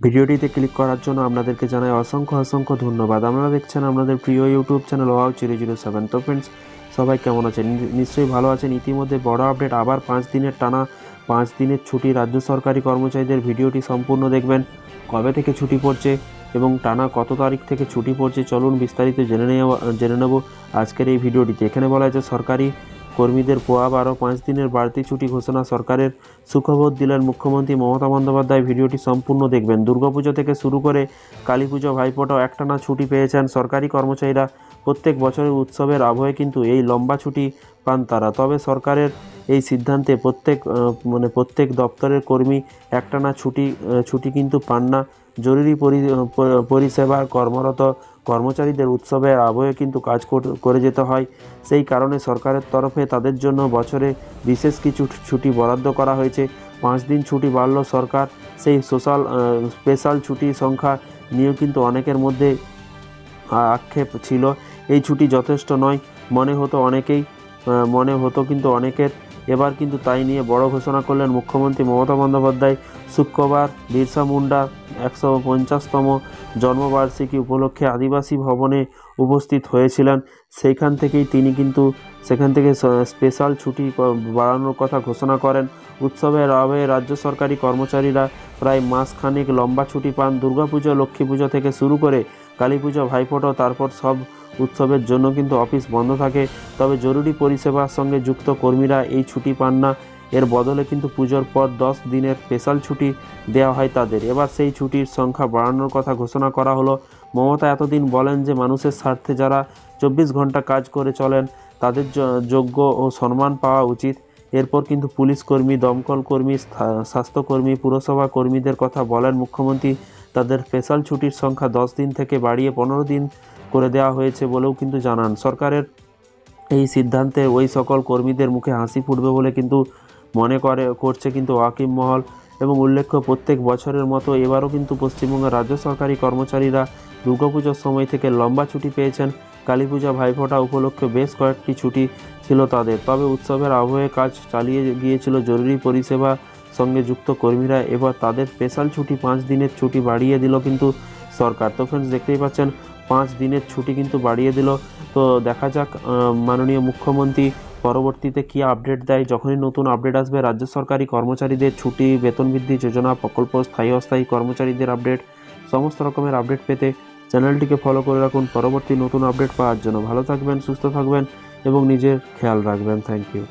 ভিডিওটিতে ক্লিক করার জন্য আপনাদেরকে জানাই অসংখ্য অসংখ্য ধন্যবাদ। আপনারা দেখছেন আপনাদের প্রিয় ইউটিউব চ্যানেল wow007। তো ফ্রেন্ডস, সবাই কেমন আছেন? নিশ্চয়ই ভালো আছেন। ইতিমধ্যে বড় আপডেট, আবার 5 দিনের টানা 5 দিনের ছুটি রাজ্য সরকারি কর্মচারীদের। ভিডিওটি সম্পূর্ণ দেখবেন। কবে থেকে ছুটি পড়ছে এবং টানা কত তারিখ থেকে ছুটি পড়ছে, চলুন বিস্তারিত জেনে নেব আজকের এই ভিডিওটিতে। এখানে বলা হয়েছে সরকারি কর্মীদের আরও 5 দিনের বাড়তি ছুটি ঘোষণা সরকারের। সুখবর দিলেন মুখ্যমন্ত্রী মমতা বন্দ্যোপাধ্যায়। ভিডিওটি সম্পূর্ণ দেখবেন। দুর্গাপুজো থেকে শুরু করে কালী পুজো, ভাইফোঁটাও একটানা ছুটি পেয়েছেন সরকারি কর্মচারীরা। প্রত্যেক বছরের উৎসবের আবহে কিন্তু এই লম্বা ছুটি পান তারা। তবে সরকারের এই সিদ্ধান্তে প্রত্যেক দপ্তরের কর্মী একটানা ছুটি কিন্তু পান না। জরুরি পরিষেবার কর্মরত কর্মচারীদের উৎসবের আবহে কিন্তু কাজ করে যেতে হয়। সেই কারণে সরকারের তরফে তাদের জন্য বছরে বিশেষ কিছু ছুটি বরাদ্দ করা হয়েছে। 5 দিন ছুটি বাড়ল সরকার। সেই স্পেশাল ছুটির সংখ্যা নিয়েও কিন্তু অনেকের মধ্যে আক্ষেপ ছিল। এই ছুটি যথেষ্ট নয় মনে হতো কিন্তু অনেকের। এবার কিন্তু তাই নিয়ে বড় ঘোষণা করলেন মুখ্যমন্ত্রী মমতা বন্দ্যোপাধ্যায়। শুক্রবার বিরসা মুন্ডা 150তম জন্মবার্ষিকী উপলক্ষে আদিবাসী ভবনে উপস্থিত হয়েছিলেন। সেখান থেকে স্পেশাল ছুটি বাড়ানোর কথা ঘোষণা করেন। উৎসবের আবহে রাজ্য সরকারি কর্মচারীরা প্রায় মাসখানেক লম্বা ছুটি পান। দুর্গাপুজো, লক্ষ্মী পুজো থেকে শুরু করে কালী পুজো, ভাইফোঁটা, তারপর সব উৎসবের জন্য কিন্তু অফিস বন্ধ থাকে। তবে জরুরি পরিষেবার সঙ্গে যুক্ত কর্মীরা এই ছুটি পান না। এর বদলে কিন্তু পুজোর পর 10 দিনের স্পেশাল ছুটি দেওয়া হয় তাদের। এবার সেই ছুটির সংখ্যা বাড়ানোর কথা ঘোষণা করা হলো। মমতা এতদিন বলেন যে মানুষের স্বার্থে যারা 24 ঘন্টা কাজ করে চলেন তাদের যোগ্য ও সম্মান পাওয়া উচিত। এরপর কিন্তু পুলিশ কর্মী, দমকল কর্মী, স্বাস্থ্যকর্মী, পুরসভা কর্মীদের কথা বলেন মুখ্যমন্ত্রী। তাদের স্পেশাল ছুটির সংখ্যা 10 দিন থেকে বাড়িয়ে 15 দিন করে দেওয়া হয়েছে বলেও কিন্তু জানান। সরকারের এই সিদ্ধান্তে ওই সকল কর্মীদের মুখে হাসি ফুটবে বলে কিন্তু করছে কিন্তু ওয়াকিম মহল। এবং উল্লেখ্য, প্রত্যেক বছরের মতো এবারও কিন্তু পশ্চিমবঙ্গের রাজ্য সরকারি কর্মচারীরা দুর্গাপুজোর সময় থেকে লম্বা ছুটি পেয়েছেন। কালী পূজা, ভাইফোঁটা উপলক্ষে বেশ কয়েকটি ছুটি ছিল তাদের। তবে উৎসবের আবহে কাজ চালিয়ে গিয়েছিল জরুরি পরিষেবা সঙ্গে যুক্ত কর্মীরা। এবার তাদের স্পেশাল ছুটি 5 দিনের ছুটি বাড়িয়ে দিল কিন্তু সরকার। তো ফ্রেন্ডস, দেখতেই পাচ্ছেন 5 দিনের ছুটি কিন্তু বাড়িয়ে দিল। তো দেখা যাক মাননীয় মুখ্যমন্ত্রী পরবর্তীতে কী আপডেট দেয়। যখনই নতুন আপডেট আসবে রাজ্য সরকারি কর্মচারীদের ছুটি, বেতন বৃদ্ধি যোজনা, প্রকল্প, স্থায়ী অস্থায়ী কর্মচারীদের আপডেট, সমস্ত রকমের আপডেট পেতে চ্যানেলটিকে ফলো করে রাখুন পরবর্তী নতুন আপডেট পাওয়ার জন্য। ভালো থাকবেন, সুস্থ থাকবেন এবং নিজের খেয়াল রাখবেন। Thank you.